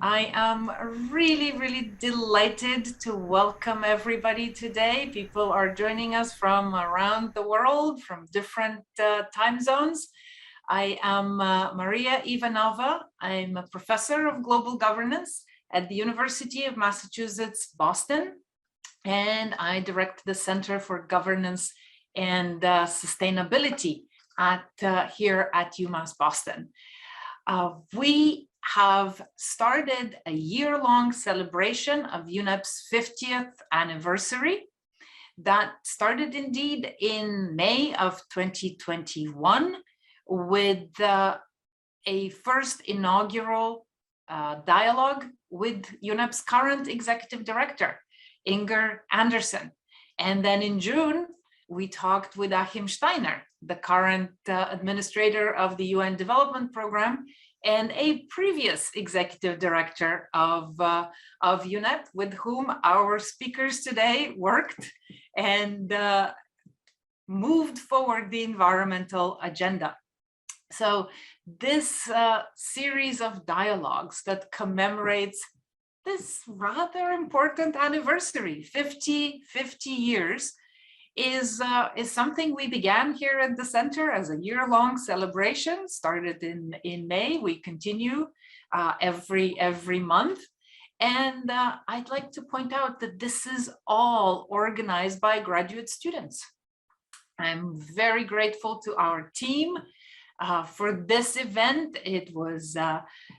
I am really delighted to welcome everybody today. People are joining us from around the world, from different time zones. I am Maria Ivanova. I'm a professor of global governance at the University of Massachusetts, Boston, and I direct the Center for Governance and Sustainability here at UMass Boston. We have started a year-long celebration of UNEP's 50th anniversary that started indeed in May of 2021 with a first inaugural dialogue with UNEP's current executive director, Inger Andersen. And then in June, we talked with Achim Steiner, the current administrator of the UN Development Program, and a previous executive director of UNEP, with whom our speakers today worked and moved forward the environmental agenda. So this series of dialogues that commemorates this rather important anniversary, 50 years, is something we began here at the center as a year-long celebration. Started in May. We continue every month. And I'd like to point out that this is all organized by graduate students. I'm very grateful to our team. For this event, it was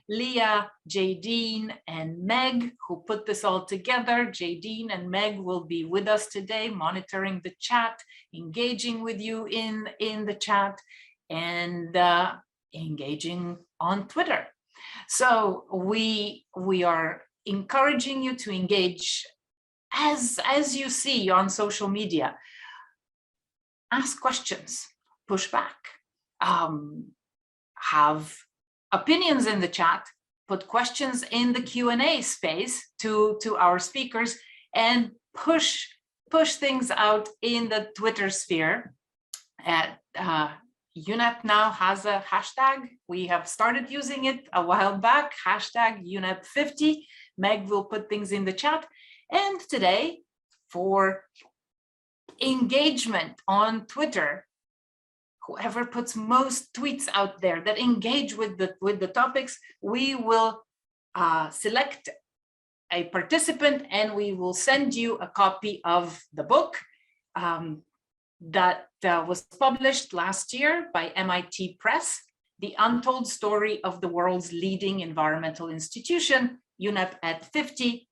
Leah, Jadine, and Meg who put this all together. Jadine and Meg will be with us today, monitoring the chat, engaging with you in the chat, and engaging on Twitter. So we are encouraging you to engage as you see on social media. Ask questions, push back. Have opinions in the chat, put questions in the Q&A space to our speakers, and push things out in the Twitter sphere. UNEP now has a hashtag. We have started using it a while back, hashtag UNEP50. Meg will put things in the chat. And today, for engagement on Twitter, whoever puts most tweets out there that engage with the topics, we will select a participant and we will send you a copy of the book that was published last year by MIT Press, The Untold Story of the World's Leading Environmental Institution, UNEP at 50,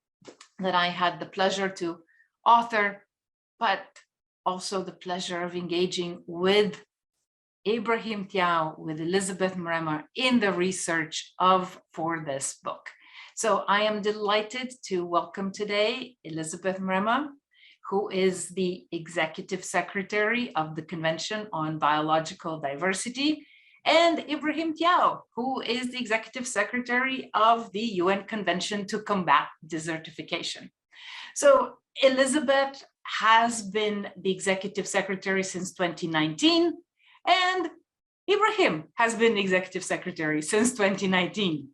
that I had the pleasure to author, but also the pleasure of engaging with Ibrahim Thiaw, with Elizabeth Mrema in the research for this book. So I am delighted to welcome today Elizabeth Mrema, who is the Executive Secretary of the Convention on Biological Diversity, and Ibrahim Thiaw, who is the Executive Secretary of the UN Convention to Combat Desertification. So Elizabeth has been the Executive Secretary since 2019, and Ibrahim has been Executive Secretary since 2019.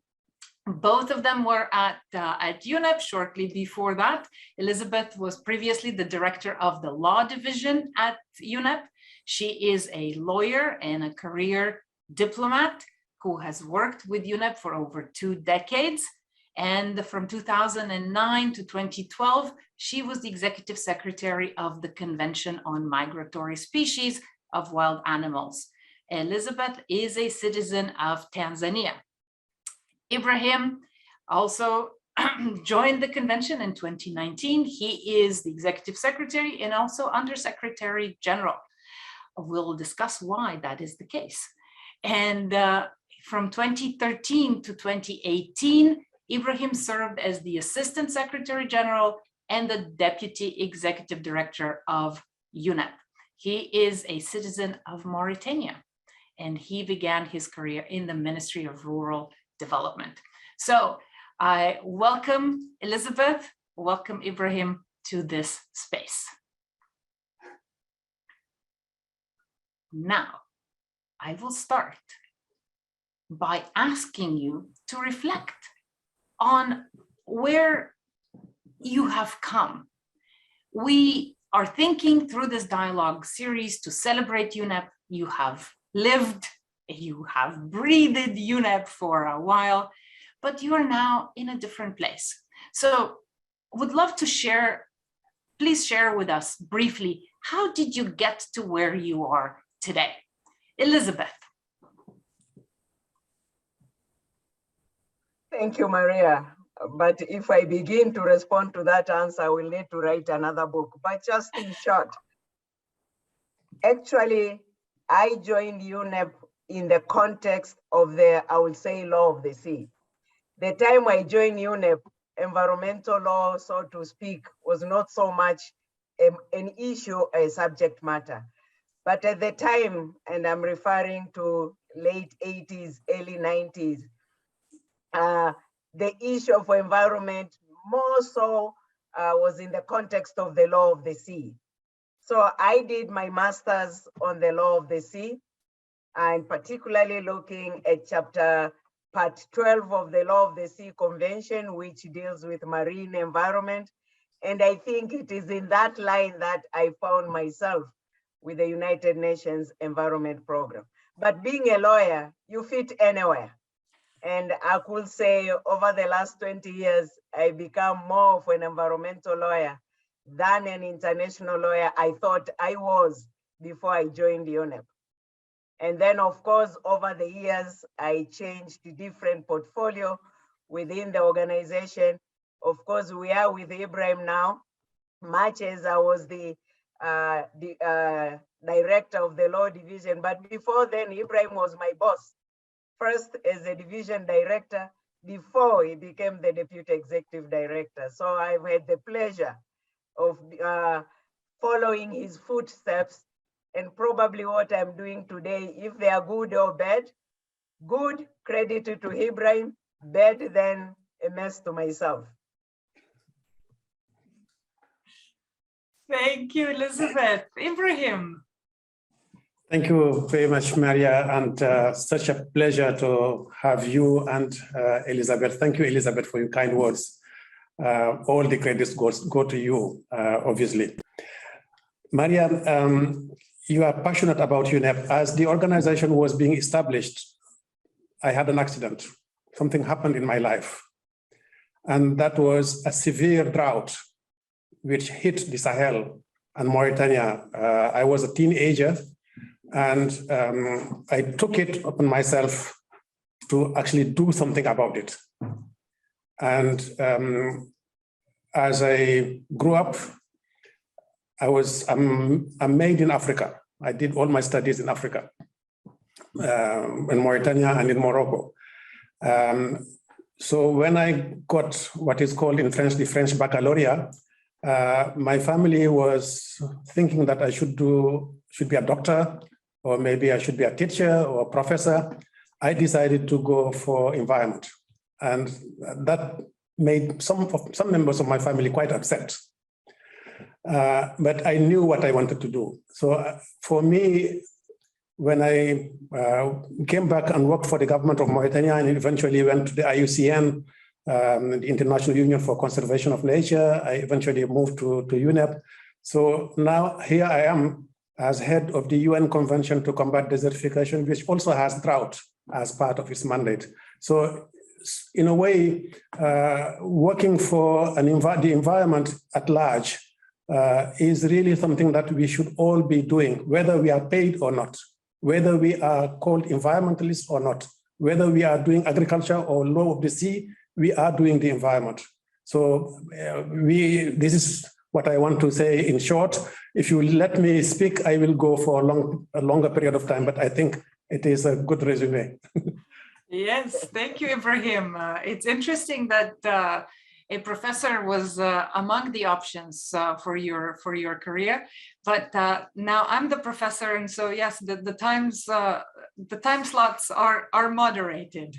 Both of them were at UNEP shortly before that. Elizabeth was previously the director of the law division at UNEP. She is a lawyer and a career diplomat who has worked with UNEP for over 2 decades. And from 2009 to 2012, she was the Executive Secretary of the Convention on Migratory Species of Wild Animals. Elizabeth is a citizen of Tanzania. Ibrahim also joined the convention in 2019. He is the Executive Secretary and also Undersecretary General. We'll discuss why that is the case. And from 2013 to 2018, Ibrahim served as the Assistant Secretary General and the Deputy Executive Director of UNEP. He is a citizen of Mauritania, and he began his career in the Ministry of Rural Development. So I welcome Elizabeth, welcome Ibrahim to this space. Now, I will start by asking you to reflect on where you have come. We are thinking through this dialogue series to celebrate UNEP. You have lived, you have breathed UNEP for a while, but you are now in a different place. So would love to share, please share with us briefly, how did you get to where you are today? Elizabeth. Thank you, Maria. But if I begin to respond to that answer, I will need to write another book. But just in short, actually, I joined UNEP in the context of the, I will say, law of the sea. The time I joined UNEP, environmental law, so to speak, was not so much an issue, a subject matter. But at the time, and I'm referring to late 80s, early 90s, the issue of environment more so was in the context of the law of the sea. So I did my master's on the law of the sea, and particularly looking at part 12 of the Law of the Sea Convention, which deals with marine environment. And I think it is in that line that I found myself with the United Nations Environment Program. But being a lawyer, you fit anywhere. And I could say over the last 20 years, I become more of an environmental lawyer than an international lawyer I thought I was before I joined UNEP. And then, of course, over the years, I changed to different portfolio within the organization. Of course, we are with Ibrahim now, much as I was the director of the law division. But before then, Ibrahim was my boss, first as a division director, before he became the deputy executive director. So I've had the pleasure of following his footsteps, and probably what I'm doing today, if they are good or bad, good, credit to Ibrahim, bad, then a mess to myself. Thank you, Elizabeth. Ibrahim. Thank you very much, Maria, and such a pleasure to have you and Elizabeth. Thank you, Elizabeth, for your kind words. All the credits go to you, obviously. Maria, you are passionate about UNEP. As the organization was being established, I had an accident. Something happened in my life. And that was a severe drought, which hit the Sahel and Mauritania. I was a teenager, and I took it upon myself to actually do something about it. And as I grew up, I'm made in Africa. I did all my studies in Africa, in Mauritania and in Morocco. So when I got what is called in French, the French baccalaureate, my family was thinking that I should be a doctor, or maybe I should be a teacher or a professor. I decided to go for environment. And that made some members of my family quite upset. But I knew what I wanted to do. So for me, when I came back and worked for the government of Mauritania and eventually went to the IUCN, the International Union for Conservation of Nature, I eventually moved to UNEP. So now here I am as head of the UN Convention to Combat Desertification, which also has drought as part of its mandate. So in a way, working for the environment at large is really something that we should all be doing, whether we are paid or not, whether we are called environmentalists or not, whether we are doing agriculture or law of the sea, we are doing the environment. So this is what I want to say in short. If you let me speak, I will go for a longer period of time, but I think it is a good resume. Yes, thank you, Ibrahim. It's interesting that a professor was among the options for your career, but now I'm the professor, and so yes, the time slots are moderated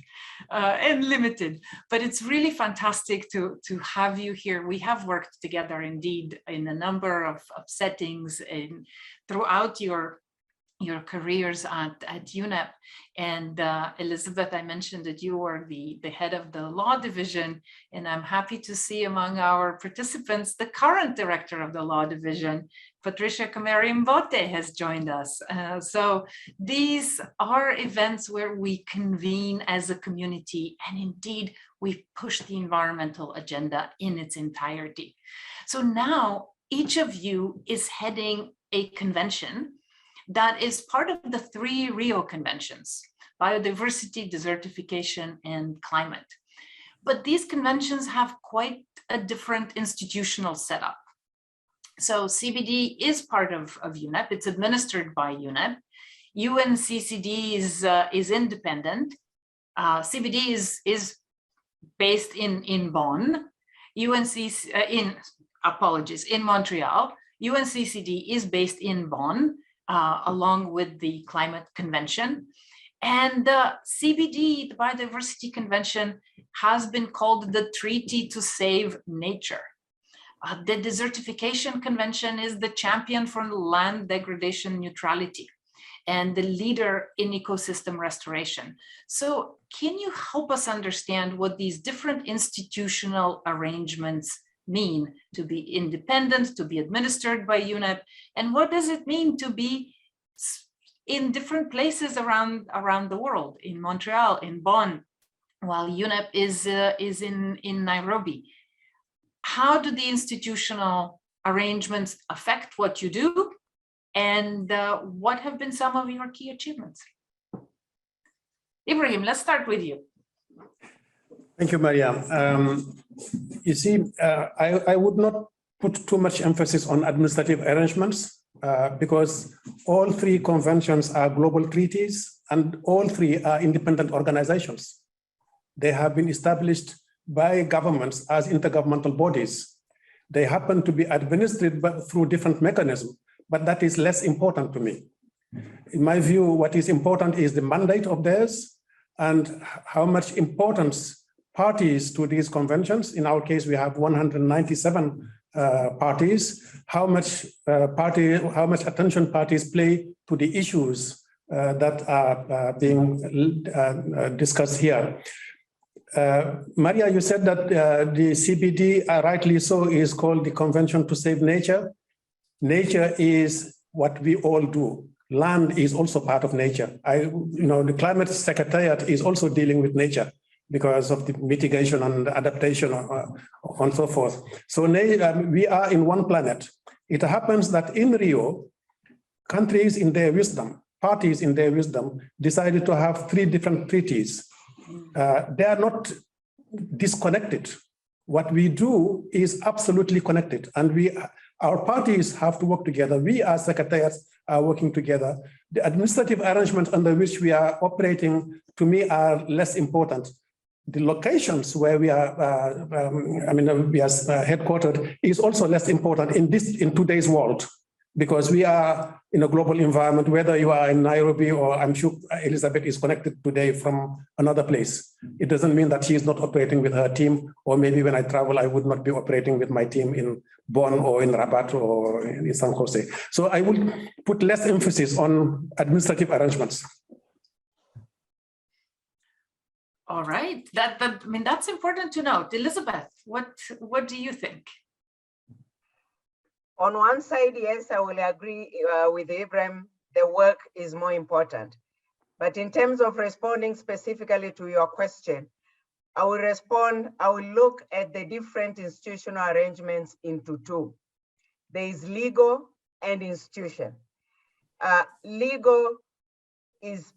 and limited. But it's really fantastic to have you here. We have worked together indeed in a number of settings throughout your your careers at UNEP. And Elizabeth, I mentioned that you were the head of the law division, and I'm happy to see among our participants the current director of the law division, Patricia Kamari-Mbote, has joined us. So these are events where we convene as a community, and indeed we push the environmental agenda in its entirety. So now each of you is heading a convention that is part of the 3 Rio conventions: biodiversity, desertification, and climate. But these conventions have quite a different institutional setup. So CBD is part of UNEP. It's administered by UNEP. UNCCD is independent. CBD is based in Bonn. in Montreal. UNCCD is based in Bonn, along with the Climate Convention. And the CBD, the Biodiversity Convention, has been called the Treaty to Save Nature. The Desertification Convention is the champion for land degradation neutrality and the leader in ecosystem restoration. So can you help us understand what these different institutional arrangements mean to be independent, to be administered by UNEP, and what does it mean to be in different places around the world, in Montreal, in Bonn, while UNEP is in Nairobi? How do the institutional arrangements affect what you do, and what have been some of your key achievements? Ibrahim, let's start with you. Thank you, Maria. You see, I would not put too much emphasis on administrative arrangements because all 3 conventions are global treaties and all 3 are independent organizations. They have been established by governments as intergovernmental bodies. They happen to be administered through different mechanisms, but that is less important to me. In my view, what is important is the mandate of theirs and how much importance parties to these conventions. In our case, we have 197 parties. How much attention parties play to the issues that are being discussed here. Maria, you said that the CBD, rightly so, is called the Convention to Save Nature. Nature is what we all do. Land is also part of nature. The Climate Secretariat is also dealing with nature because of the mitigation and adaptation and so forth. So we are in one planet. It happens that in Rio, countries in their wisdom, parties in their wisdom, decided to have 3 different treaties. They are not disconnected. What we do is absolutely connected, and our parties have to work together. We as secretariats are working together. The administrative arrangements under which we are operating, to me, are less important. The locations where we are, we are headquartered is also less important in today's world, because we are in a global environment, whether you are in Nairobi or I'm sure Elizabeth is connected today from another place. It doesn't mean that she is not operating with her team, or maybe when I travel, I would not be operating with my team in Bonn or in Rabat or in San Jose. So I will put less emphasis on administrative arrangements. All right, that's important to note. Elizabeth, what do you think? On one side, yes, I will agree with Ibrahim, the work is more important. But in terms of responding specifically to your question, I will look at the different institutional arrangements into 2. There is legal and institution. Legal is,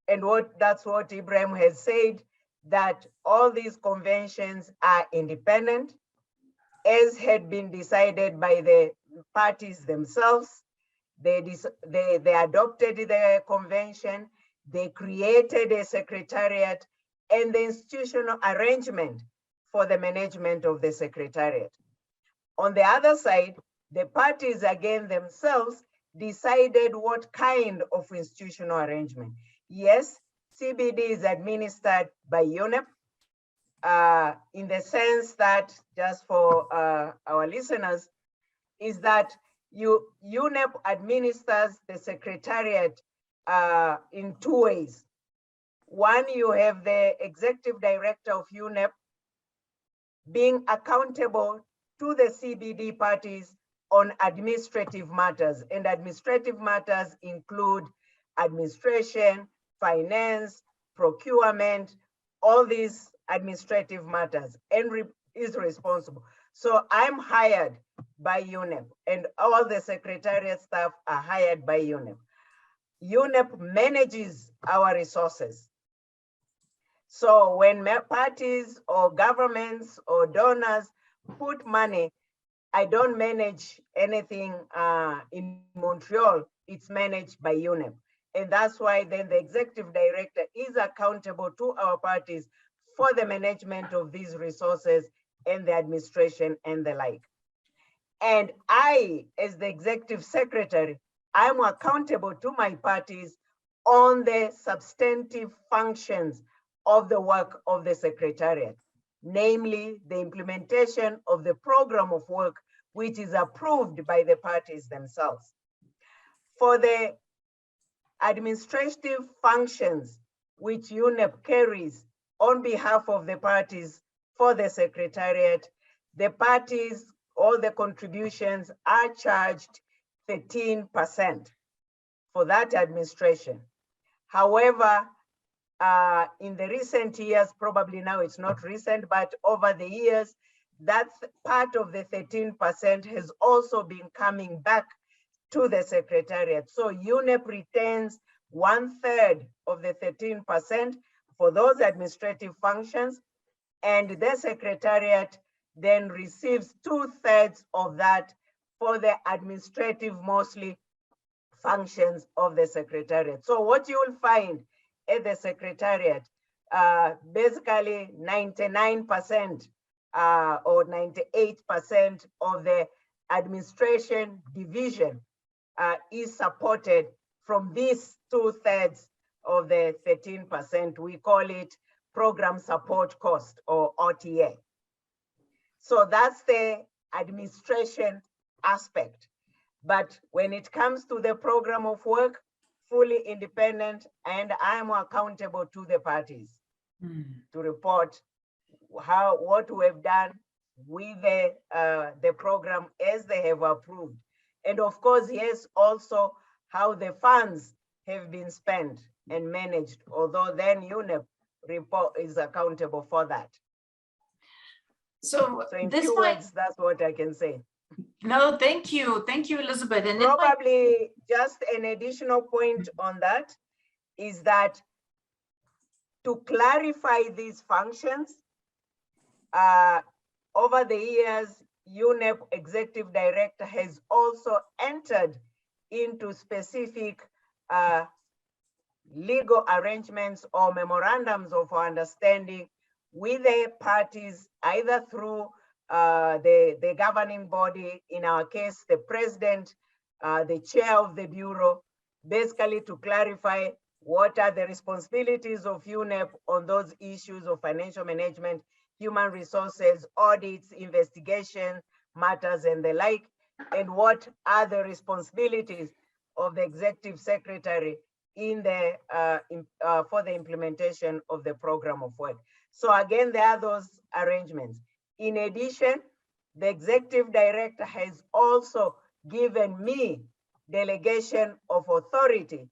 and that's what Ibrahim has said, that all these conventions are independent, as had been decided by the parties themselves. They adopted the convention, they created a secretariat, and the institutional arrangement for the management of the secretariat. On the other side, the parties again themselves decided what kind of institutional arrangement. Yes, CBD is administered by UNEP, in the sense that, just for our listeners, is that UNEP administers the secretariat in two ways. One, you have the Executive Director of UNEP being accountable to the CBD parties on administrative matters. And administrative matters include administration, finance, procurement, all these administrative matters, and is responsible. So I'm hired by UNEP, and all the secretariat staff are hired by UNEP. UNEP manages our resources. So when parties or governments or donors put money, I don't manage anything in Montreal, it's managed by UNEP. And that's why then the executive director is accountable to our parties for the management of these resources and the administration and the like. And I, as the executive secretary, I'm accountable to my parties on the substantive functions of the work of the secretariat, namely the implementation of the program of work, which is approved by the parties themselves. For the administrative functions which UNEP carries on behalf of the parties for the secretariat, the parties, all the contributions are charged 13% for that administration. However, in the recent years, probably now it's not recent, but over the years, that part of the 13% has also been coming back to the secretariat. So UNEP retains 1/3 of the 13% for those administrative functions, and the secretariat then receives 2/3 of that for the administrative, mostly, functions of the secretariat. So what you will find at the secretariat, basically 99% or 98% of the administration division is supported from these 2/3 of the 13%. We call it program support cost, or OTA. So that's the administration aspect. But when it comes to the program of work, fully independent, and I'm accountable to the parties to report what we have done with the program as they have approved. And of course, yes, also how the funds have been spent and managed, although then UNEP report is accountable for that. So in few words, that's what I can say. No, thank you. Thank you, Elizabeth. And probably just an additional point on that is that to clarify these functions, over the years, UNEP Executive Director has also entered into specific legal arrangements or memorandums of understanding with the parties, either through the governing body, in our case, the president, the chair of the bureau, basically to clarify what are the responsibilities of UNEP on those issues of financial management, human resources, audits, investigation matters, and the like, and what are the responsibilities of the executive secretary in the for the implementation of the program of work. So again, there are those arrangements. In addition, the executive director has also given me delegation of authority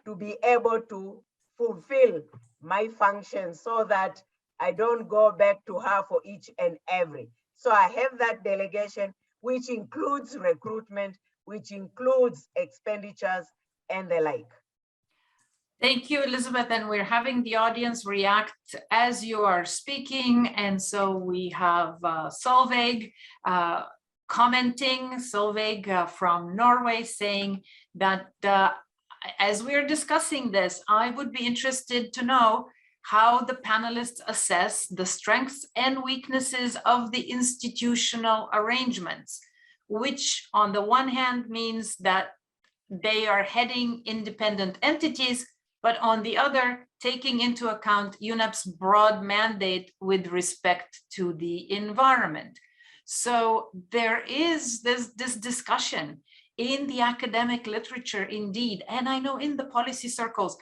to be able to fulfill my functions so that I don't go back to her for each and every. So I have that delegation, which includes recruitment, which includes expenditures and the like. Thank you, Elizabeth. And we're having the audience react as you are speaking. And so we have Solveig commenting, Solveig from Norway, saying that as we're discussing this, I would be interested to know how the panelists assess the strengths and weaknesses of the institutional arrangements, which on the one hand means that they are heading independent entities, but on the other, taking into account UNEP's broad mandate with respect to the environment. So there is this discussion in the academic literature, indeed, and I know in the policy circles,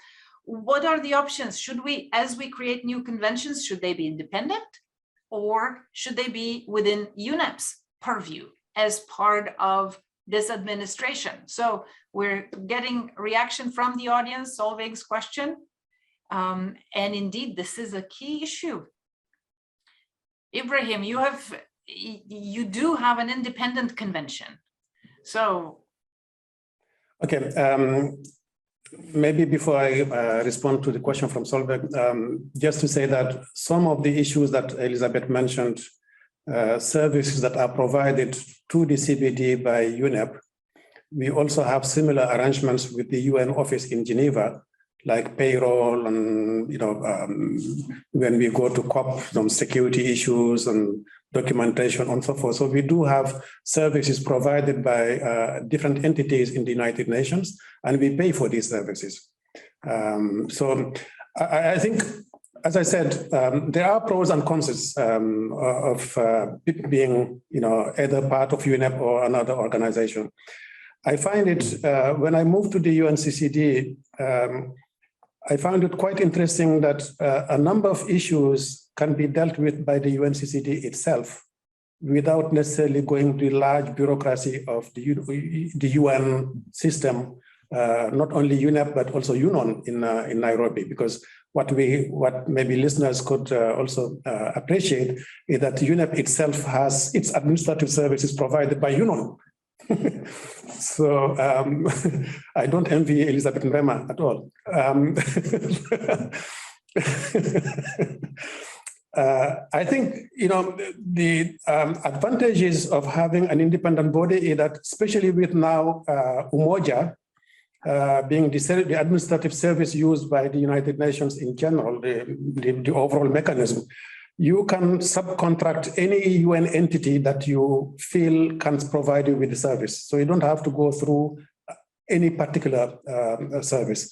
what are the options? Should we, as we create new conventions, should they be independent, or should they be within UNEP's purview as part of this administration? So we're getting reaction from the audience, Solveig's question. And indeed, this is a key issue. Ibrahim, you do have an independent convention. So. Okay, maybe before I respond to the question from Solveig, just to say that some of the issues that Elizabeth mentioned, services that are provided to the CBD by UNEP, we also have similar arrangements with the UN office in Geneva, like payroll and, when we go to COP, some security issues and documentation and so forth. So we do have services provided by different entities in the United Nations, and we pay for these services. So I think, as I said, there are pros and cons of being, either part of UNEP or another organization. I find it, when I moved to the UNCCD, I found it quite interesting that a number of issues can be dealt with by the UNCCD itself without necessarily going to the large bureaucracy of the UN system, not only UNEP, but also UNON in Nairobi, because what maybe listeners could also appreciate is that UNEP itself has its administrative services provided by UNON. So I don't envy Elizabeth Mrema at all. I think, the advantages of having an independent body is that, especially with now Umoja being the administrative service used by the United Nations in general, the overall mechanism, you can subcontract any UN entity that you feel can provide you with the service. So you don't have to go through any particular service,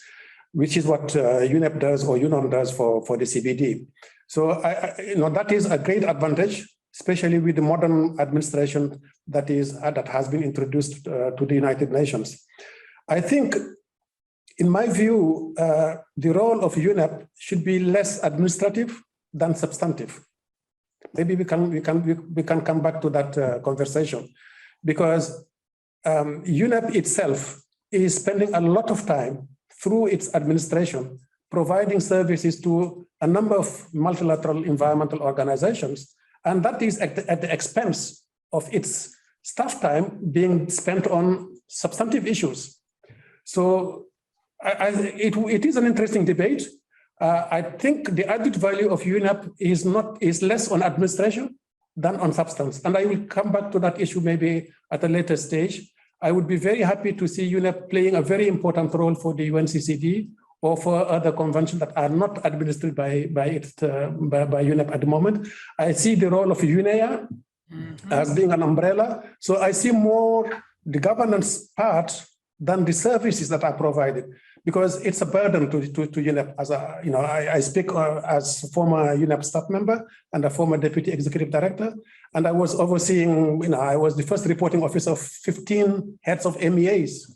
which is what UNEP does or UNON does for the CBD. So that is a great advantage, especially with the modern administration that has been introduced to the United Nations. I think, in my view, the role of UNEP should be less administrative than substantive. Maybe we can come back to that conversation, because UNEP itself is spending a lot of time through its administration providing services to a number of multilateral environmental organizations, and that is at the expense of its staff time being spent on substantive issues. So it is an interesting debate. I think the added value of UNEP is less on administration than on substance. And I will come back to that issue maybe at a later stage. I would be very happy to see UNEP playing a very important role for the UNCCD or for other conventions that are not administered by UNEP at the moment. I see the role of UNEA as being an umbrella. So I see more the governance part than the services that are provided, because it's a burden to UNEP. As I speak as former UNEP staff member and a former deputy executive director, and I was overseeing. I was the first reporting officer of 15 heads of MEAs,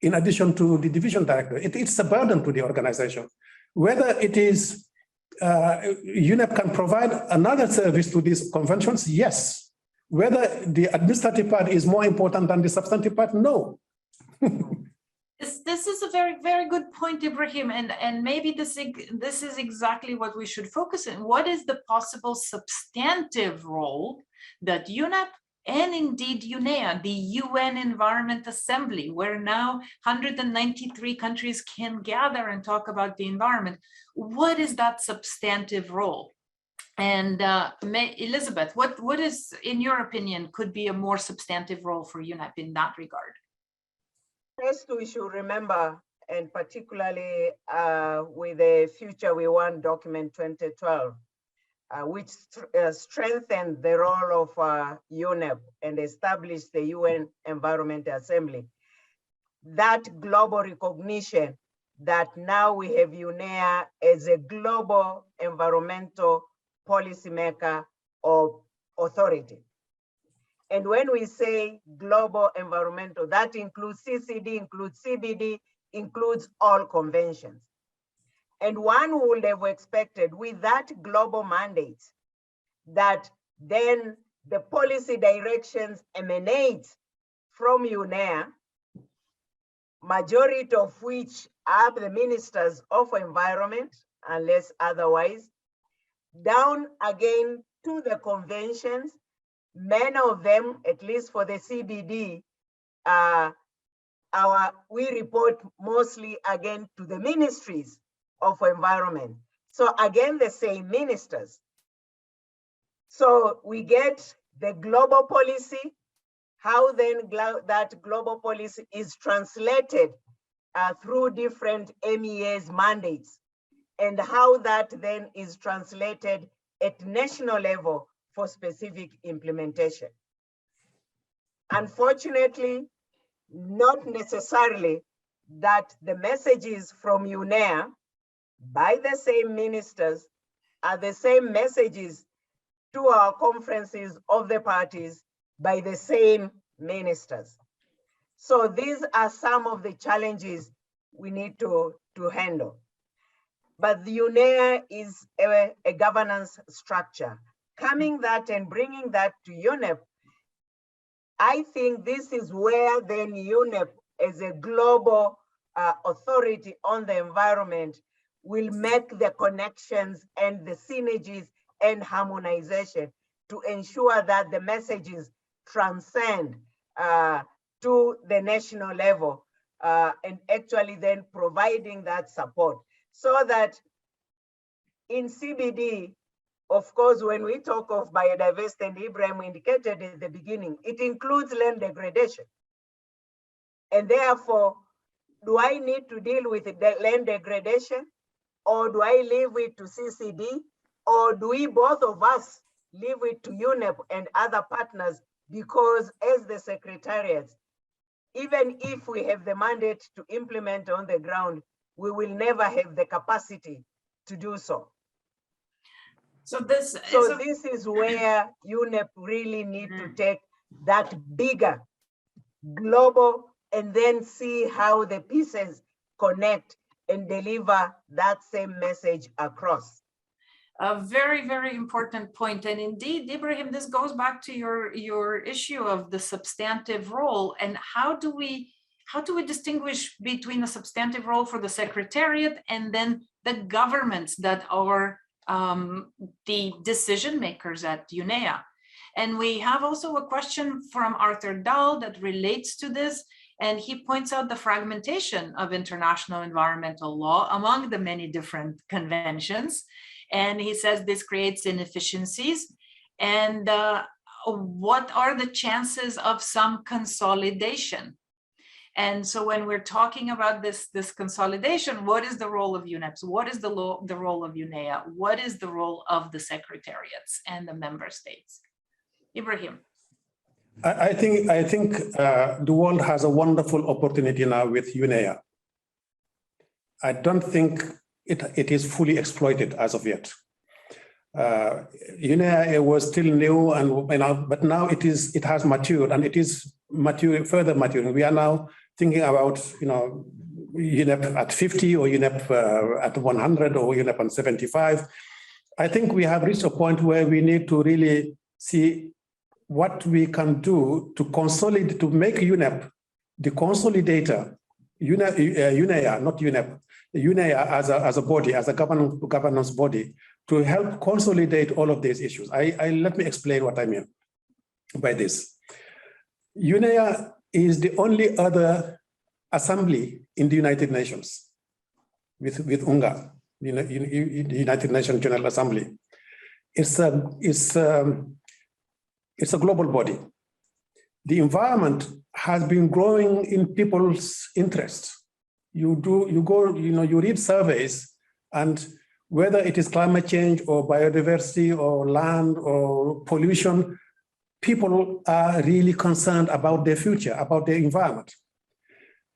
in addition to the division director. It's a burden to the organization. Whether it is UNEP can provide another service to these conventions, yes. Whether the administrative part is more important than the substantive part, no. This is a very, very good point, Ibrahim, and maybe this is exactly what we should focus on. What is the possible substantive role that UNEP and indeed UNEA, the UN Environment Assembly, where now 193 countries can gather and talk about the environment, what is that substantive role? And Elizabeth, what is, in your opinion, could be a more substantive role for UNEP in that regard? First, we should remember, and particularly with the Future We Want document 2012, which strengthened the role of UNEP and established the UN Environment Assembly. That global recognition that now we have UNEA as a global environmental policymaker or authority. And when we say global environmental, that includes CCD, includes CBD, includes all conventions. And one would have expected with that global mandate that then the policy directions emanate from UNEA, majority of which are the ministers of environment, unless otherwise, down again to the conventions. Many of them, at least for the CBD, we report mostly again to the ministries of environment. So again, the same ministers. So we get the global policy, how then that global policy is translated through different MEA's mandates, and how that then is translated at national level for specific implementation. Unfortunately, not necessarily that the messages from UNEA by the same ministers are the same messages to our conferences of the parties by the same ministers. So these are some of the challenges we need to handle. But the UNEA is a governance structure. Coming that and bringing that to UNEP, I think this is where then UNEP as a global authority on the environment will make the connections and the synergies and harmonization to ensure that the messages transcend to the national level and actually then providing that support. So that in CBD, of course, when we talk of biodiversity, and Ibrahim indicated at the beginning, it includes land degradation. And therefore, do I need to deal with the land degradation, or do I leave it to CCD, or do we both of us leave it to UNEP and other partners? Because as the secretariats, even if we have the mandate to implement on the ground, we will never have the capacity to do so. So this is where UNEP really need to take that bigger global and then see how the pieces connect and deliver that same message across. A very, very important point. And indeed, Ibrahim, this goes back to your issue of the substantive role, and how do we distinguish between a substantive role for the Secretariat and then the governments that are the decision makers at UNEA? And we have also a question from Arthur Dahl that relates to this, and he points out the fragmentation of international environmental law among the many different conventions. And he says this creates inefficiencies. And what are the chances of some consolidation? And so when we're talking about this consolidation, what is the role of UNEPs? What is the role of UNEA? What is the role of the secretariats and the member states? Ibrahim. I think the world has a wonderful opportunity now with UNEA. I don't think it is fully exploited as of yet. UNEA was still new, but now it has matured, and it is further maturing. We are now thinking about UNEP at 50 or UNEP at 100 or UNEP at 75. I think we have reached a point where we need to really see what we can do to consolidate, to make UNEP the consolidator, UNEA, not UNEP, UNEA as a body, as a governance body, to help consolidate all of these issues. Let me explain what I mean by this. UNEA is the only other assembly in the United Nations with UNGA, the United Nations General Assembly. It's a global body. The environment has been growing in people's interest. You read surveys, and whether it is climate change or biodiversity or land or pollution, people are really concerned about their future, about their environment.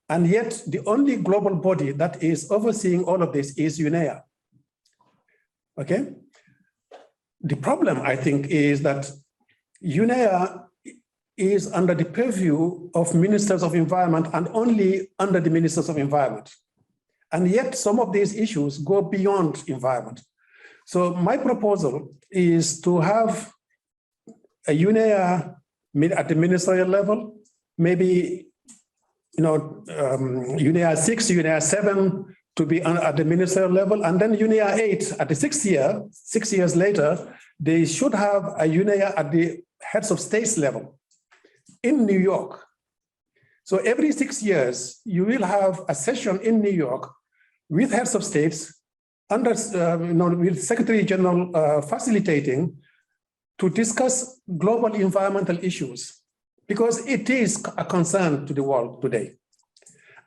And yet the only global body that is overseeing all of this is UNEA. Okay? The problem, I think, is that UNEA is under the purview of ministers of environment and only under the ministers of environment. And yet some of these issues go beyond environment. So my proposal is to have a UNEA at the ministerial level, maybe UNEA 6, UNEA 7 to be at the ministerial level, and then UNEA 8 at the 6th year, 6 years later, they should have a UNEA at the heads of states level in New York. So every 6 years, you will have a session in New York with heads of states, under, with Secretary General facilitating to discuss global environmental issues, because it is a concern to the world today.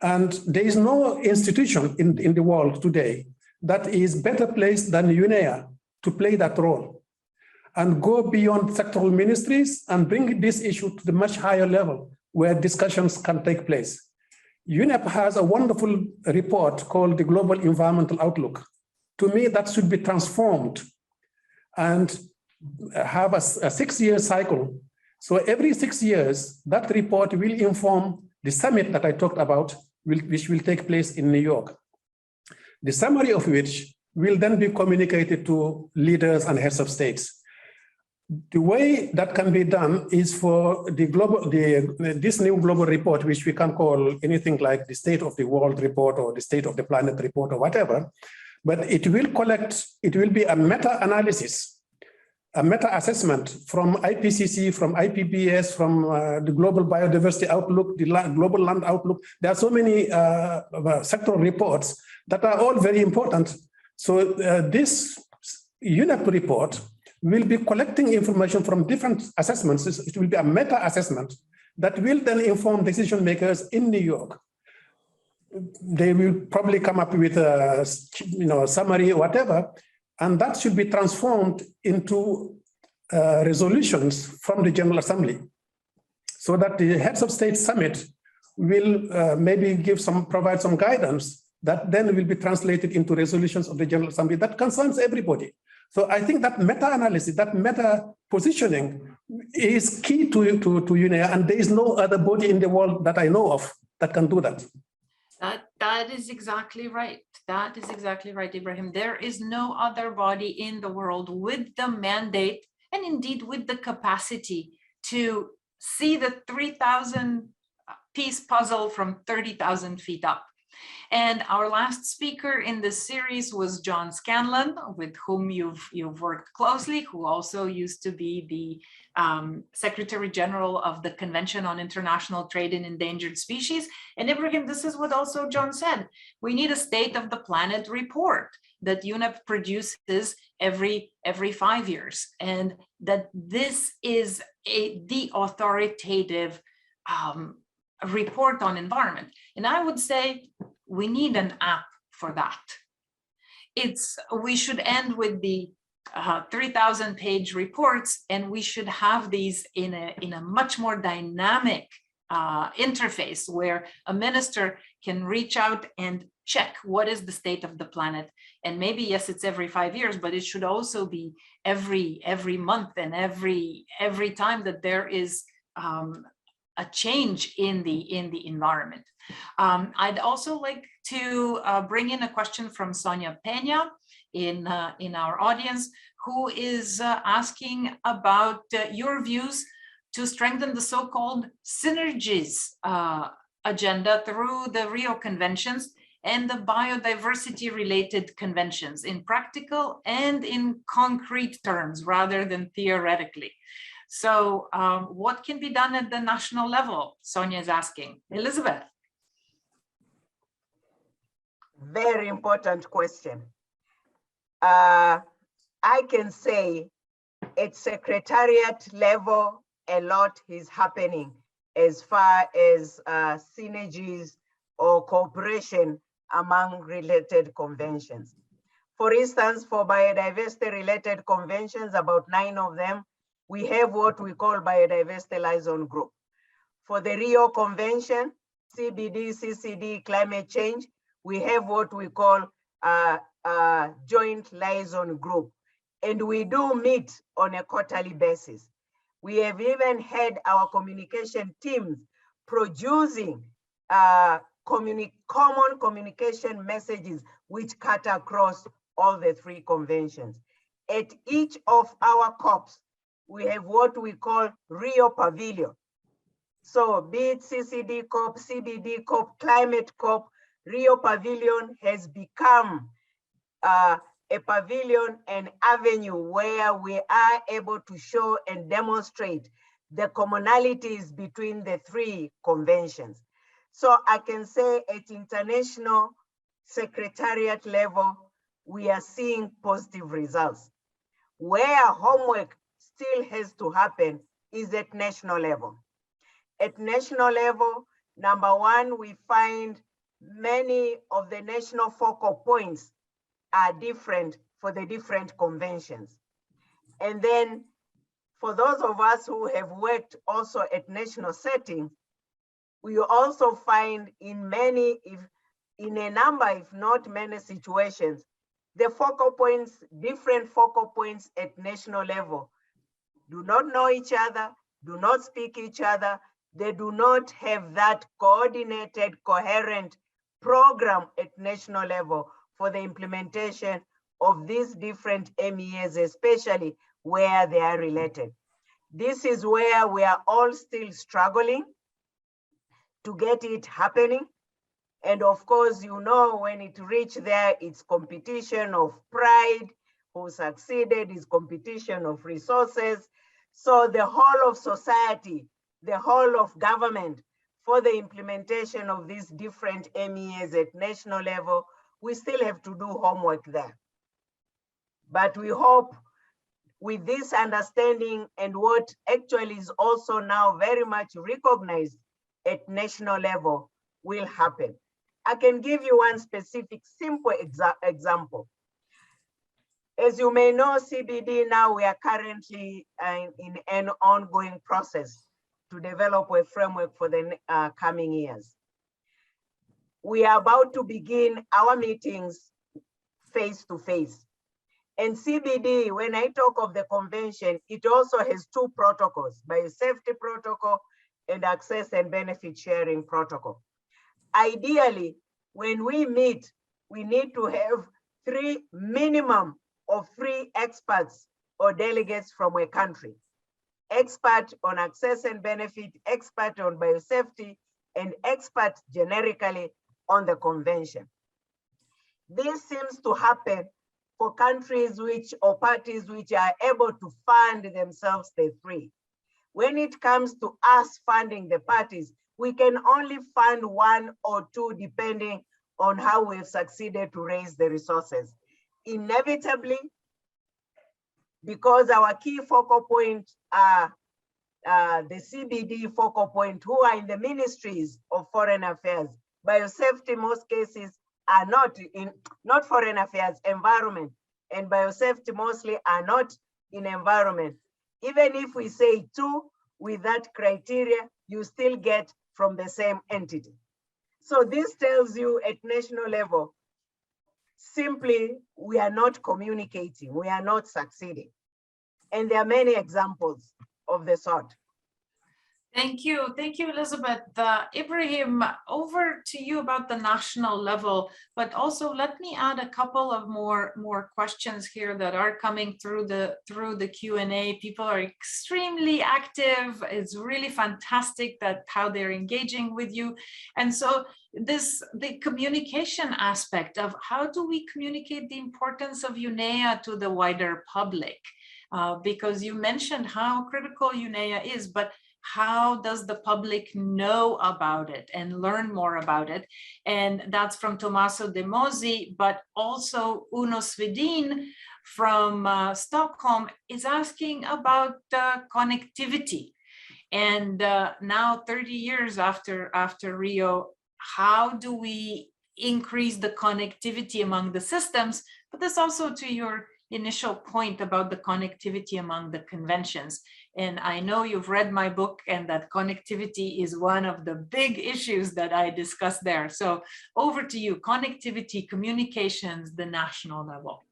And there is no institution in the world today that is better placed than UNEA to play that role and go beyond sectoral ministries and bring this issue to the much higher level where discussions can take place. UNEP has a wonderful report called the Global Environmental Outlook. To me, that should be transformed and have a 6-year cycle. So every 6 years, that report will inform the summit that I talked about, which will take place in New York. The summary of which will then be communicated to leaders and heads of states. The way that can be done is for this new global report, which we can call anything like the State of the World report or the State of the Planet report or whatever, but it will be a meta-analysis, a meta-assessment from IPCC, from IPBS, from the Global Biodiversity Outlook, the Global Land Outlook. There are so many sectoral reports that are all very important. So this UNEP report will be collecting information from different assessments. It will be a meta-assessment that will then inform decision makers in New York. They will probably come up with a summary or whatever, and that should be transformed into resolutions from the General Assembly, so that the heads of state summit will maybe provide some guidance that then will be translated into resolutions of the General Assembly that concerns everybody. So I think that meta-analysis, that meta-positioning is key to UNEA, and there is no other body in the world that I know of that can do that. That is exactly right. That is exactly right, Ibrahim. There is no other body in the world with the mandate and indeed with the capacity to see the 3,000 piece puzzle from 30,000 feet up. And our last speaker in this series was John Scanlon, with whom you've worked closely, who also used to be the Secretary General of the Convention on International Trade in Endangered Species. And Ibrahim, this is what also John said. We need a State of the Planet report that UNEP produces every 5 years, and that this is the authoritative report on environment. And I would say we need an app for that. We should end with the 3,000 page reports, and we should have these in a much more dynamic interface where a minister can reach out and check what is the state of the planet. And maybe, yes, it's every 5 years, but it should also be every month and every time that there is a change in the environment. I'd also like to bring in a question from Sonia Pena in our audience, who is asking about your views to strengthen the so-called Synergies agenda through the Rio Conventions and the biodiversity-related conventions in practical and in concrete terms rather than theoretically. So what can be done at the national level? Sonia is asking. Elizabeth. Very important question. I can say at secretariat level, a lot is happening as far as synergies or cooperation among related conventions. For instance, for biodiversity related conventions, about 9 of them, we have what we call biodiversity liaison group. For the Rio Convention, CBD, CCD, climate change, we have what we call a joint liaison group. And we do meet on a quarterly basis. We have even had our communication teams producing common communication messages which cut across all the three conventions. At each of our COPs, we have what we call Rio Pavilion. So be it CCD COP, CBD COP, Climate COP, Rio Pavilion has become a pavilion and avenue where we are able to show and demonstrate the commonalities between the three conventions. So I can say at international secretariat level, we are seeing positive results. Where homework still has to happen is at national level. At national level, number one, we find many of the national focal points are different for the different conventions. And then for those of us who have worked also at national settings, we also find in a number, if not many situations, the focal points, different focal points at national level do not know each other, do not speak each other, they do not have that coordinated, coherent program at national level for the implementation of these different MEAs, especially where they are related. This is where we are all still struggling to get it happening. And of course, you know, when it reached there, it's competition of pride, who succeeded, is competition of resources. So the whole of society, the whole of government, for the implementation of these different MEAs at national level, we still have to do homework there. But we hope with this understanding and what actually is also now very much recognized at national level will happen. I can give you one specific simple example. As you may know, CBD now we are currently in an ongoing process to develop a framework for the coming years. We are about to begin our meetings face to face. And CBD, when I talk of the convention, it also has two protocols, biosafety protocol and access and benefit sharing protocol. Ideally, when we meet, we need to have minimum of three experts or delegates from a country. Expert on access and benefit, expert on biosafety, and expert generically on the convention. This seems to happen for countries or parties which are able to fund themselves the three. When it comes to us funding the parties, we can only fund one or two depending on how we've succeeded to raise the resources. Inevitably, because our key focal point are the CBD focal point, who are in the ministries of foreign affairs. Biosafety, most cases, are not foreign affairs, environment, and biosafety mostly are not in environment. Even if we say two with that criteria, you still get from the same entity. So this tells you at national level, simply we are not communicating, we are not succeeding. And there are many examples of the sort. Thank you, Elizabeth. Ibrahim, over to you about the national level, but also let me add a couple of more questions here that are coming through the Q&A. People are extremely active. It's really fantastic that how they're engaging with you. And so the communication aspect of how do we communicate the importance of UNEA to the wider public? Because you mentioned how critical UNEA is, but how does the public know about it and learn more about it? And that's from Tommaso De Mosi, but also Uno Svedin from Stockholm is asking about connectivity. And now 30 years after Rio, how do we increase the connectivity among the systems? But this also to your initial point about the connectivity among the conventions. And I know you've read my book and that connectivity is one of the big issues that I discuss there. So over to you, connectivity, communications, the national level.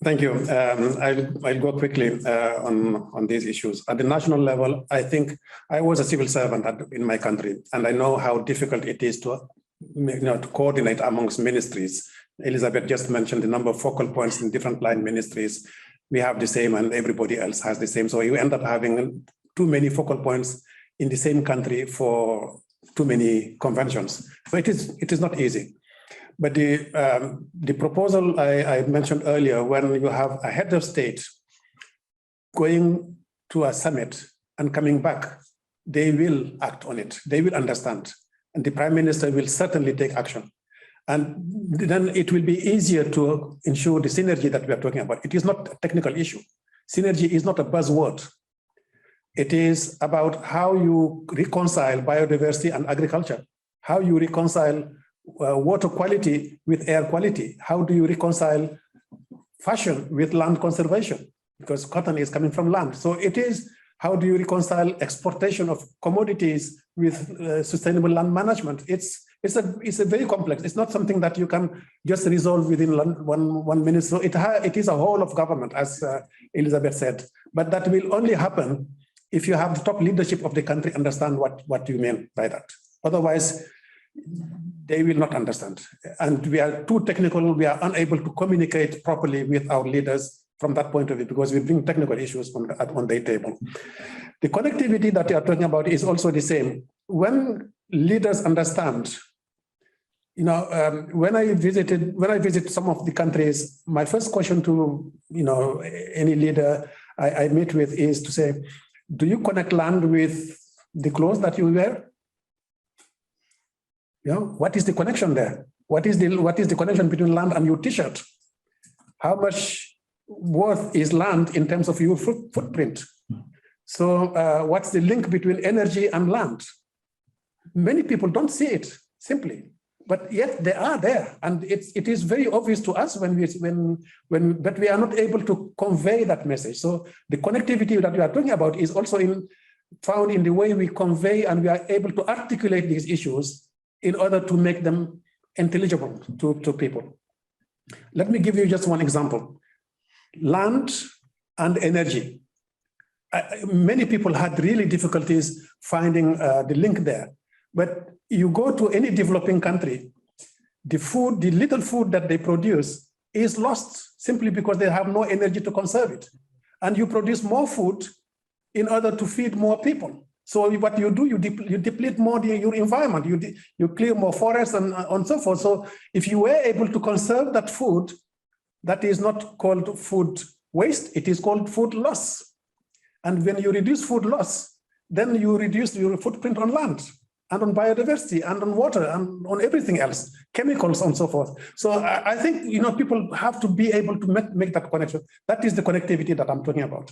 Thank you. I'll go quickly on these issues. At the national level, I think I was a civil servant in my country, and I know how difficult it is to coordinate amongst ministries. Elizabeth just mentioned the number of focal points in different line ministries. We have the same, and everybody else has the same. So you end up having too many focal points in the same country for too many conventions. So it is not easy. But the proposal I mentioned earlier, when you have a head of state going to a summit and coming back, they will act on it. They will understand. And the prime minister will certainly take action. And then it will be easier to ensure the synergy that we are talking about. It is not a technical issue. Synergy is not a buzzword. It is about how you reconcile biodiversity and agriculture, how you reconcile water quality with air quality. How do you reconcile fashion with land conservation? Because cotton is coming from land. So it is, how do you reconcile exportation of commodities with sustainable land management? It's a very complex. It's not something that you can just resolve within one minute. So it is a whole of government, as Elizabeth said. But that will only happen if you have the top leadership of the country understand what you mean by that. Otherwise, they will not understand. And we are too technical. We are unable to communicate properly with our leaders from that point of view, because we bring technical issues on the table. The connectivity that you are talking about is also the same. When leaders understand, when I visit some of the countries, my first question to any leader I meet with is to say, do you connect land with the clothes that you wear? What is the connection there? What is the connection between land and your t-shirt? How much worth is land in terms of your footprint? So what's the link between energy and land? Many people don't see it simply, but yet they are there, and it is very obvious to us but we are not able to convey that message. So the connectivity that we are talking about is also found in the way we convey, and we are able to articulate these issues in order to make them intelligible to people. Let me give you just one example. Land and energy. Many people had really difficulties finding the link there. But you go to any developing country, the little food that they produce is lost simply because they have no energy to conserve it. And you produce more food in order to feed more people. So what you do, you deplete more your environment, you clear more forests and so forth. So if you were able to conserve that food, that is not called food waste, it is called food loss. And when you reduce food loss, then you reduce your footprint on land and on biodiversity and on water and on everything else, chemicals and so forth. So I think people have to be able to make that connection. That is the connectivity that I'm talking about.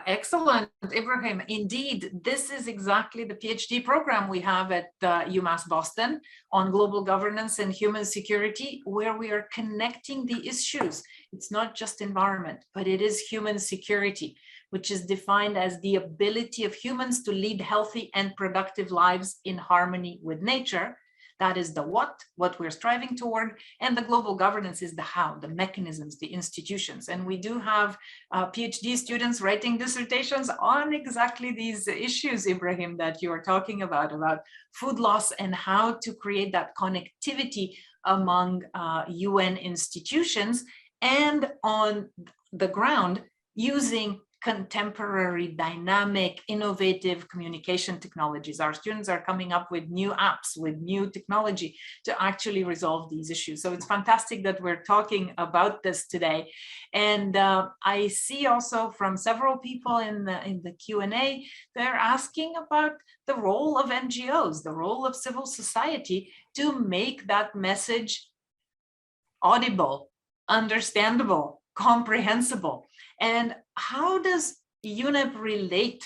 Excellent, Ibrahim. Indeed, this is exactly the PhD program we have at UMass Boston on global governance and human security, where we are connecting the issues. It's not just environment, but it is human security, which is defined as the ability of humans to lead healthy and productive lives in harmony with nature. That is the what we're striving toward, and the global governance is the how, the mechanisms, the institutions. And we do have PhD students writing dissertations on exactly these issues, Ibrahim, that you are talking about food loss and how to create that connectivity among UN institutions and on the ground using contemporary, dynamic, innovative communication technologies. Our students are coming up with new apps, with new technology to actually resolve these issues. So it's fantastic that we're talking about this today. And I see also from several people in the Q&A, they're asking about the role of NGOs, the role of civil society to make that message audible, understandable, comprehensible. And how does UNEP relate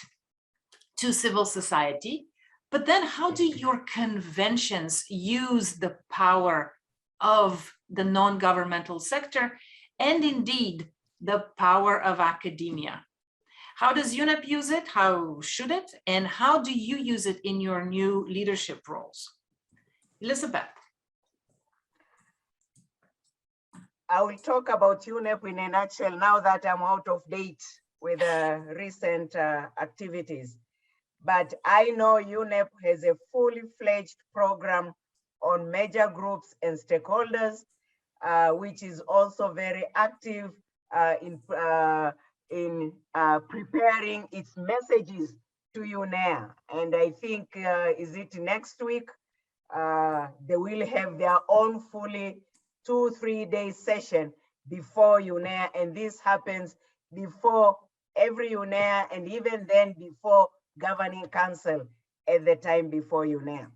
to civil society? But then how do your conventions use the power of the non-governmental sector and indeed the power of academia? How does UNEP use it? How should it? And how do you use it in your new leadership roles? Elizabeth. I will talk about UNEP in a nutshell now that I'm out of date with recent activities. But I know UNEP has a fully fledged program on major groups and stakeholders, which is also very active in preparing its messages to UNEA. And I think, is it next week? They will have their own fully 2-3 day session before UNEA, and this happens before every UNEA, and even then before governing council at the time before UNEA.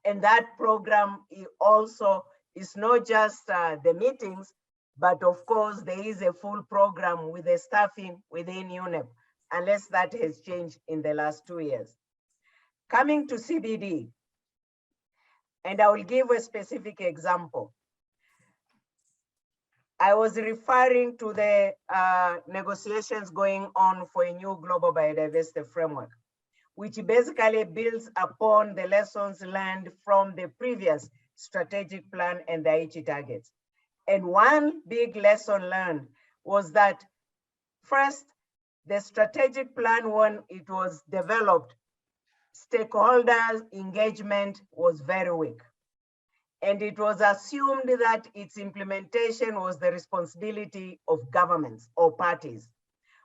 And that program also is not just the meetings, but of course there is a full program with the staffing within UNEP, unless that has changed in the last 2 years. Coming to CBD, and I will give a specific example. I was referring to the negotiations going on for a new global biodiversity framework, which basically builds upon the lessons learned from the previous strategic plan and the Aichi targets. And one big lesson learned was that first, the strategic plan, when it was developed, stakeholders' engagement was very weak. And it was assumed that its implementation was the responsibility of governments or parties.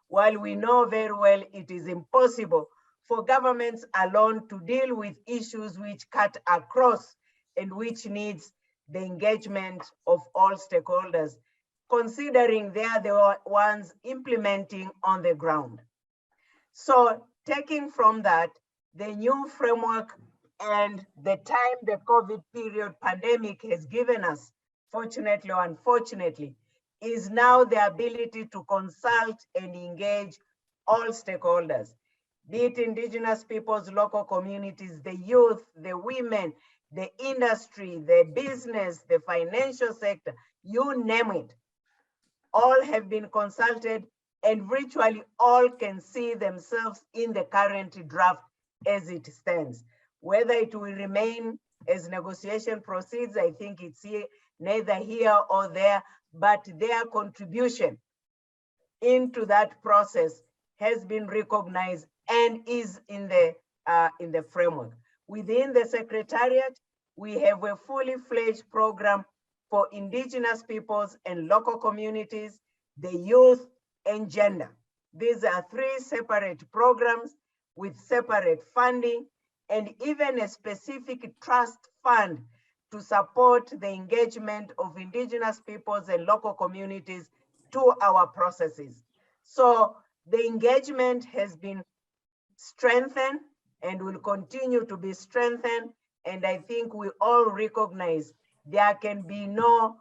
While we know very well it is impossible for governments alone to deal with issues which cut across and which needs the engagement of all stakeholders, considering they are the ones implementing on the ground. So taking from that, the new framework and the time the COVID period pandemic has given us, fortunately or unfortunately, is now the ability to consult and engage all stakeholders, be it indigenous peoples, local communities, the youth, the women, the industry, the business, the financial sector, you name it. All have been consulted and virtually all can see themselves in the current draft as it stands. Whether it will remain as negotiation proceeds, I think it's neither here or there, but their contribution into that process has been recognized and is in the framework. Within the Secretariat, we have a fully fledged program for indigenous peoples and local communities, the youth, and gender. These are 3 separate programs with separate funding and even a specific trust fund to support the engagement of indigenous peoples and local communities to our processes. So the engagement has been strengthened and will continue to be strengthened. And I think we all recognize there can be no,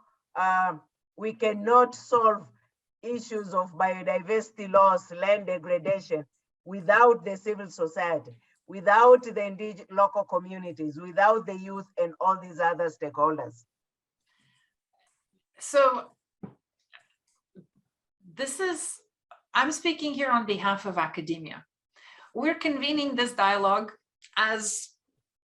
we cannot solve issues of biodiversity loss, land degradation without the civil society, without the local communities, without the youth and all these other stakeholders. So I'm speaking here on behalf of academia. We're convening this dialogue as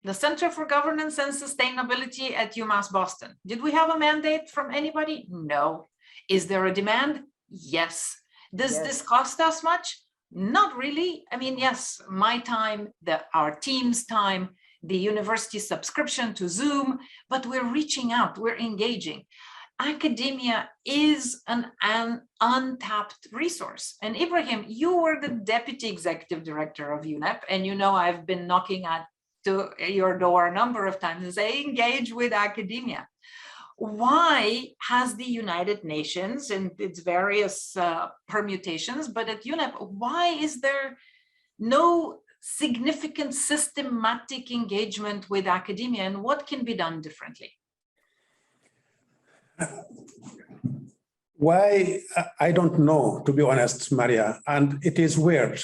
the Center for Governance and Sustainability at UMass Boston. Did we have a mandate from anybody? No. Is there a demand? Yes. Does this cost us much? Not really. I mean, yes, my time, our team's time, the university subscription to Zoom, but we're reaching out, we're engaging. Academia is an untapped resource. And Ibrahim, you were the Deputy Executive Director of UNEP, and you know I've been knocking at your door a number of times and say, engage with academia. Why has the United Nations and its various permutations, but at UNEP, why is there no significant systematic engagement with academia, and what can be done differently? Why, I don't know, to be honest, Maria, and it is weird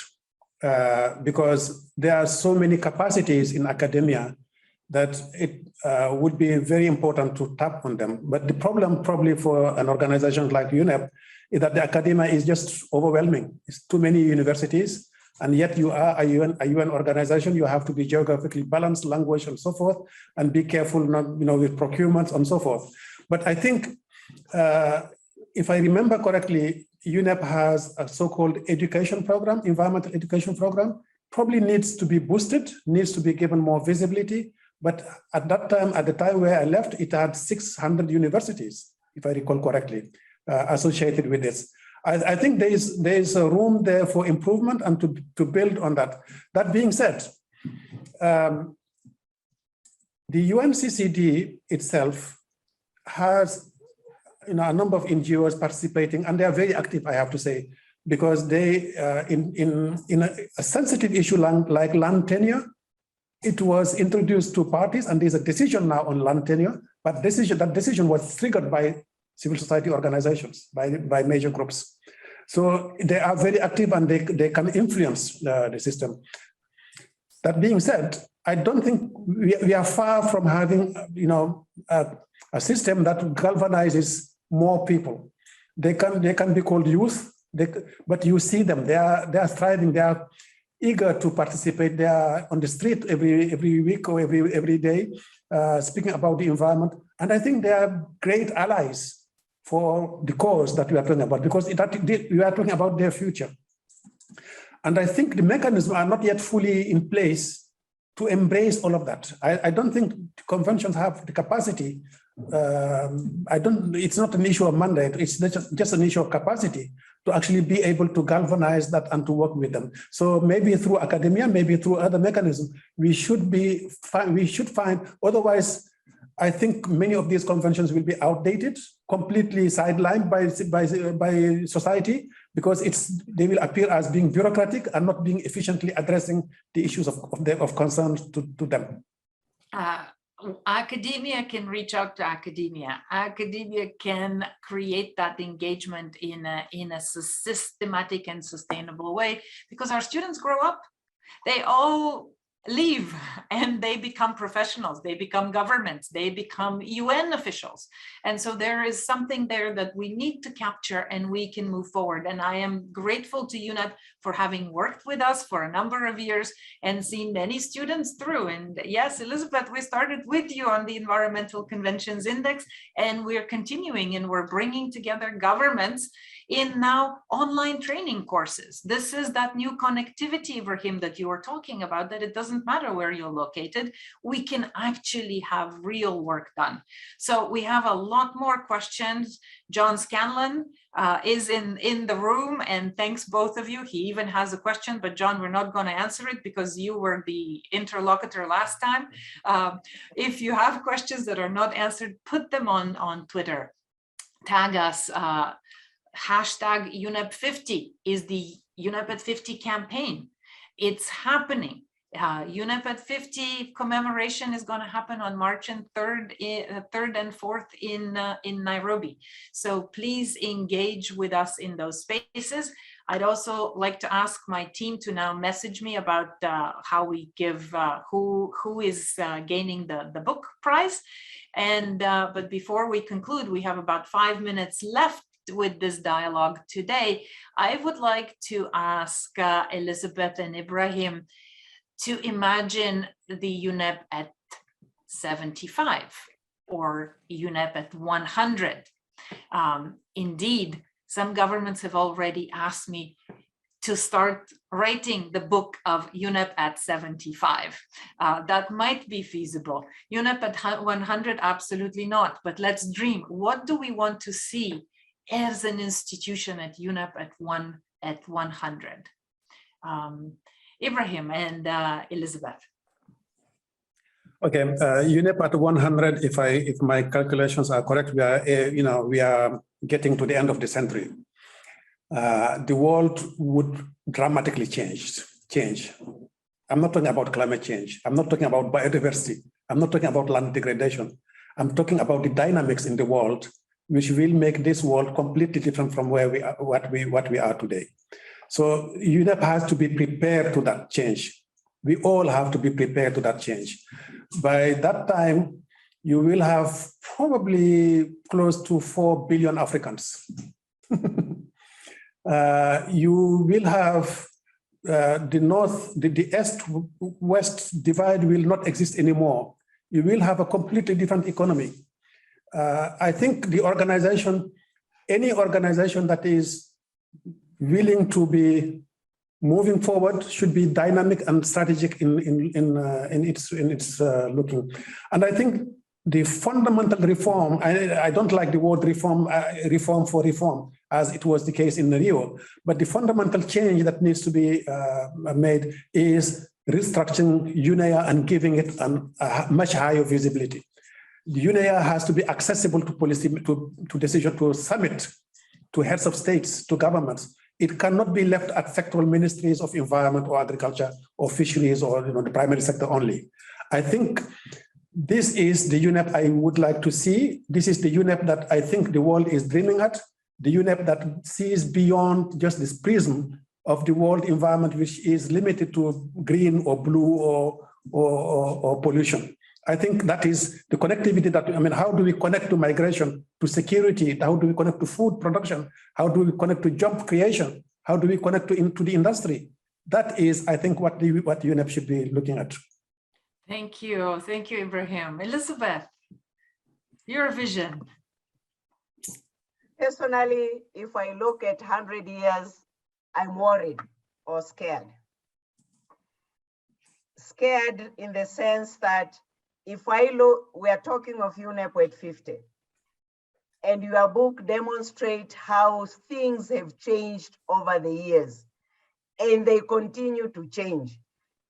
because there are so many capacities in academia that it would be very important to tap on them. But the problem probably for an organization like UNEP is that the academia is just overwhelming. It's too many universities, and yet you are a UN organization. You have to be geographically balanced, language and so forth, and be careful not, with procurements and so forth. But I think if I remember correctly, UNEP has a so-called education program, environmental education program, probably needs to be boosted, needs to be given more visibility. But at that time, at the time where I left, it had 600 universities, if I recall correctly, associated with this. I think there is a room there for improvement and to build on that. That being said, the UNCCD itself has a number of NGOs participating, and they are very active, I have to say, because they, in a sensitive issue like land tenure, it was introduced to parties, and there's a decision now on land tenure, but that decision was triggered by civil society organizations, by major groups. So they are very active and they can influence the system. That being said, I don't think we are far from having a system that galvanizes more people. They can be called youth, but you see them, they are thriving, they are eager to participate. They are on the street every week or every day, speaking about the environment. And I think they are great allies for the cause that we are talking about, because we are talking about their future. And I think the mechanisms are not yet fully in place to embrace all of that. I don't think conventions have the capacity. It's not an issue of mandate, it's just an issue of capacity to actually be able to galvanize that and to work with them. So maybe through academia, maybe through other mechanisms, we should find, otherwise, I think many of these conventions will be outdated, completely sidelined by society, because they will appear as being bureaucratic and not being efficiently addressing the issues of concern to them. Academia can reach out to academia. Academia can create that engagement in a systematic and sustainable way, because our students grow up, they all leave and they become professionals, they become governments, they become UN officials. And so there is something there that we need to capture and we can move forward. And I am grateful to UNEP for having worked with us for a number of years and seen many students through. And yes, Elizabeth, we started with you on the Environmental Conventions Index, and we're continuing, and we're bringing together governments in now online training courses. This is that new connectivity, Ibrahim, that you were talking about, that it doesn't matter where you're located, we can actually have real work done. So we have a lot more questions. John Scanlon is in the room, and thanks both of you. He even has a question, but John, we're not going to answer it because you were the interlocutor last time. If you have questions that are not answered, put them on Twitter. Tag us. Hashtag UNEP50 is the UNEP at 50 campaign. It's happening. UNEP at 50 commemoration is going to happen on March 3rd and 4th in Nairobi. So please engage with us in those spaces. I'd also like to ask my team to now message me about how we give who is gaining the book prize. And but before we conclude, we have about 5 minutes left with this dialogue today. I would like to ask Elizabeth and Ibrahim to imagine the UNEP at 75 or UNEP at 100. Indeed, some governments have already asked me to start writing the book of UNEP at 75. That might be feasible. UNEP at 100, absolutely not, but let's dream. What do we want to see as an institution at UNEP at 100? Ibrahim and Elizabeth. Okay, UNEP at 100. If my calculations are correct, we are getting to the end of the century. The world would dramatically change. I'm not talking about climate change. I'm not talking about biodiversity. I'm not talking about land degradation. I'm talking about the dynamics in the world, which will make this world completely different from where we are, what we are today. So UNEP has to be prepared to that change. We all have to be prepared to that change. By that time, you will have probably close to 4 billion Africans. You will have the East-West divide will not exist anymore. You will have a completely different economy. I think the organization, any organization that is willing to be moving forward should be dynamic and strategic in its looking. And I think the fundamental reform, I don't like the word reform, reform for reform, as it was the case in Rio, but the fundamental change that needs to be made is restructuring UNEA and giving it a much higher visibility. The UNEA has to be accessible to policy, to decision, to summit, to heads of states, to governments. It cannot be left at sectoral ministries of environment or agriculture or fisheries or the primary sector only. I think this is the UNEP I would like to see. This is the UNEP that I think the world is dreaming at, the UNEP that sees beyond just this prism of the world environment, which is limited to green or blue or pollution. I think that is the connectivity that, how do we connect to migration, to security? How do we connect to food production? How do we connect to job creation? How do we connect into the industry? That is, I think, what UNEP should be looking at. Thank you. Thank you, Ibrahim. Elizabeth, your vision. Personally, if I look at 100 years, I'm worried or scared. Scared in the sense that if I look, we are talking of UNEP at 50, and your book demonstrates how things have changed over the years, and they continue to change.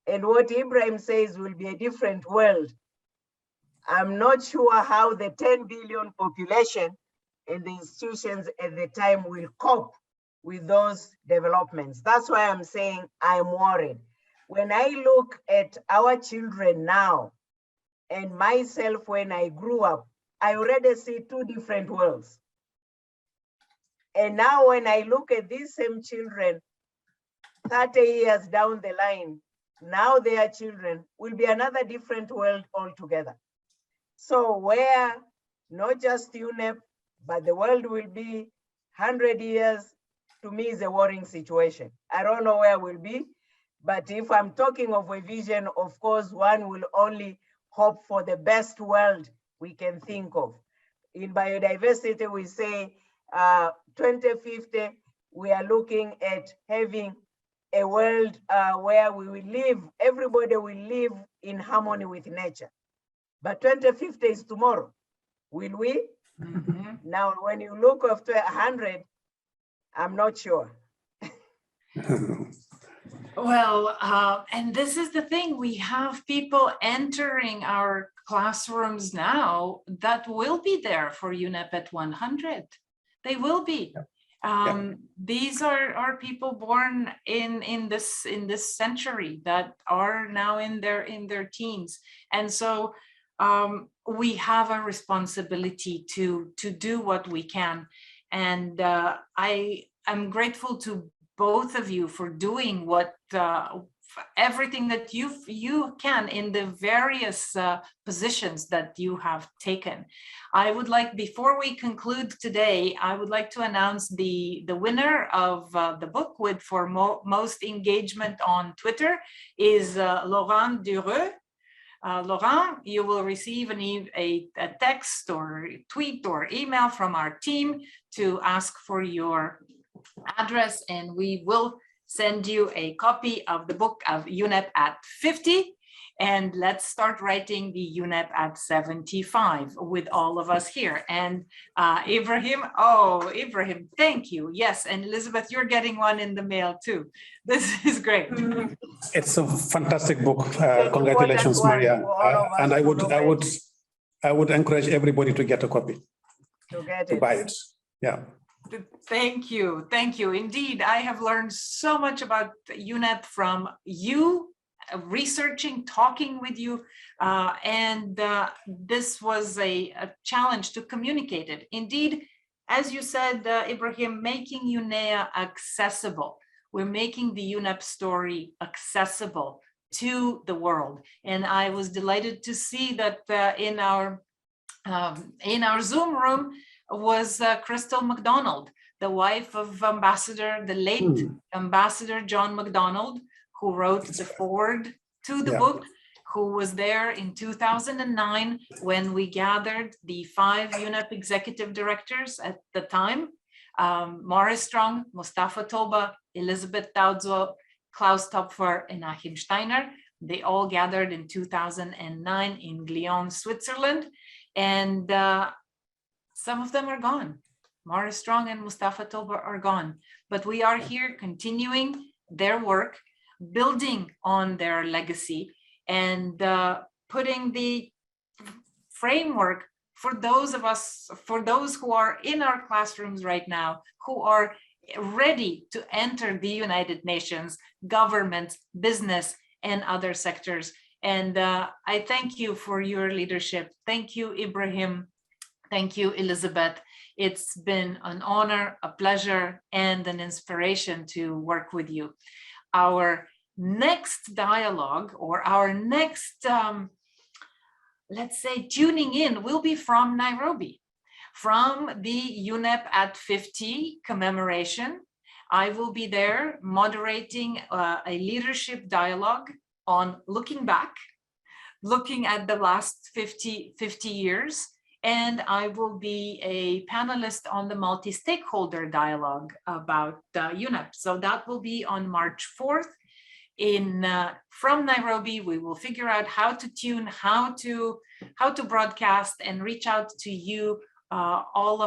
And what Ibrahim says will be a different world. I'm not sure how the 10 billion population and the institutions at the time will cope with those developments. That's why I'm saying I'm worried. When I look at our children now, and myself when I grew up, I already see two different worlds. And now when I look at these same children, 30 years down the line, now their children will be another different world altogether. So where not just UNEP, but the world will be 100 years, to me is a worrying situation. I don't know where we'll be, but if I'm talking of a vision, of course, one will only hope for the best world we can think of. In biodiversity, we say 2050, we are looking at having a world where we will live, everybody will live in harmony with nature. But 2050 is tomorrow. Will we? Mm-hmm. Now, when you look after 100, I'm not sure. Well, and this is the thing, we have people entering our classrooms now that will be there for UNEP at 100. They will be. These are people born in this century that are now in their teens. And so we have a responsibility to do what we can. And I am grateful to both of you for doing what everything that you can in the various positions that you have taken. I would like, before we conclude today, I would like to announce the winner of the book for most engagement on Twitter is Laurent Dureux. Laurent, you will receive a text or tweet or email from our team to ask for your address, and we will send you a copy of the book of UNEP at 50, and let's start writing the UNEP at 75 with all of us here. And Ibrahim, Ibrahim, thank you. Yes, and Elizabeth, you're getting one in the mail too. This is great. It's a fantastic book. Congratulations, Maria. And I would encourage everybody to get a copy, to buy it. Yeah. Thank you. Thank you. Indeed, I have learned so much about UNEP from you, researching, talking with you, and this was a challenge to communicate it. Indeed, as you said, Ibrahim, making UNEA accessible. We're making the UNEP story accessible to the world. And I was delighted to see that in our Zoom room was Crystal MacDonald, the wife of the late Ambassador John MacDonald, who wrote the foreword to the book, who was there in 2009 when we gathered the 5 UNEP executive directors at the time, Morris Strong, Mustafa Toba, Elizabeth Daudzo, Klaus Topfer, and Achim Steiner. They all gathered in 2009 in Lyon, Switzerland, and some of them are gone. Morris Strong and Mustafa Toba are gone, but we are here continuing their work, building on their legacy, and putting the framework for those of us, for those who are in our classrooms right now, who are ready to enter the United Nations, government, business, and other sectors. And I thank you for your leadership. Thank you, Ibrahim. Thank you, Elizabeth. It's been an honor, a pleasure, and an inspiration to work with you. Our next dialogue, or our next, let's say, tuning in will be from Nairobi, from the UNEP at 50 commemoration. I will be there moderating a leadership dialogue on looking back, looking at the last 50 years, and I will be a panelist on the multi-stakeholder dialogue about UNEP. So that will be on March 4th. From Nairobi, we will figure out how to tune, how to broadcast, and reach out to you, all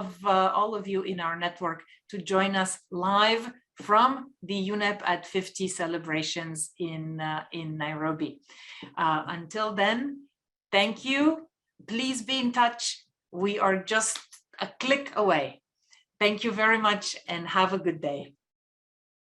of you in our network, to join us live from the UNEP at 50 celebrations in Nairobi. Until then, thank you. Please be in touch. We are just a click away. Thank you very much and have a good day.